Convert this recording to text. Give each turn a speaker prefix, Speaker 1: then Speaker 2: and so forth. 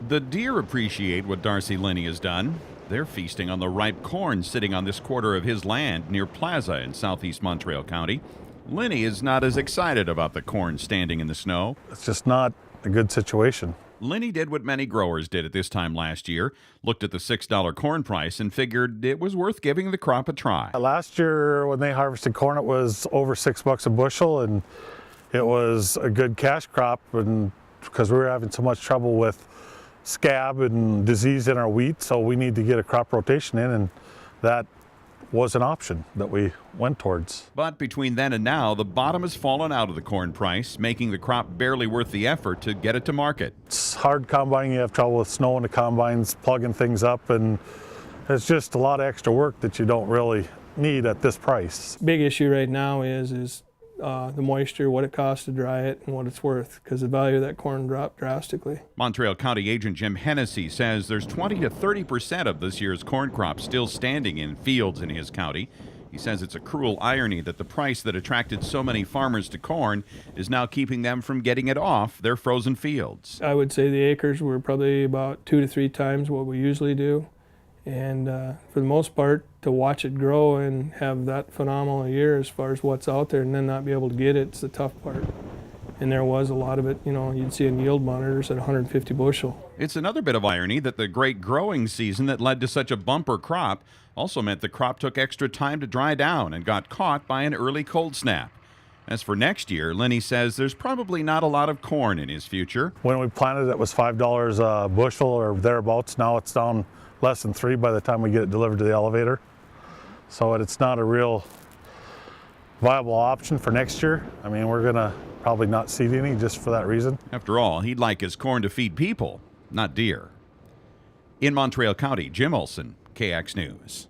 Speaker 1: The deer appreciate what Darcy Linney has done. They're feasting on the ripe corn sitting on this quarter of his land near Plaza in southeast Montreal County. Linney is not as excited about the corn standing in the snow.
Speaker 2: It's just not a good situation.
Speaker 1: Linney did what many growers did at this time last year, looked at the $6 corn price and figured it was worth giving the crop a try.
Speaker 2: Last year when they harvested corn, it was over $6 a bushel, and it was a good cash crop, and because we were having so much trouble with scab and disease in our wheat, so we need to get a crop rotation in, and that was an option that we went towards.
Speaker 1: But between then and now, the bottom has fallen out of the corn price, making the crop barely worth the effort to get it to market.
Speaker 2: It's hard combining. You have trouble with snow in the combines, plugging things up, and it's just a lot of extra work that you don't really need at this price.
Speaker 3: Big issue right now is the moisture, what it costs to dry it, and what it's worth, because the value of that corn dropped drastically.
Speaker 1: Montreal County agent Jim Hennessy says there's 20 to 30% of this year's corn crop still standing in fields in his county. He says it's a cruel irony that the price that attracted so many farmers to corn is now keeping them from getting it off their frozen fields.
Speaker 3: I would say the acres were probably about 2 to 3 times what we usually do. And for the most part, to watch it grow and have that phenomenal a year as far as what's out there and then not be able to get it, it's the tough part. And there was a lot of it, you'd see in yield monitors at 150 bushel.
Speaker 1: It's another bit of irony that the great growing season that led to such a bumper crop also meant the crop took extra time to dry down and got caught by an early cold snap. As for next year, Linney says there's probably not a lot of corn in his future.
Speaker 2: When we planted it was $5 a bushel or thereabouts. Now it's down less than $3 by the time we get it delivered to the elevator. So it's not a real viable option for next year. I mean, we're gonna probably not seed any just for that reason.
Speaker 1: After all, he'd like his corn to feed people, not deer. In Montreal County, Jim Olson, KX News.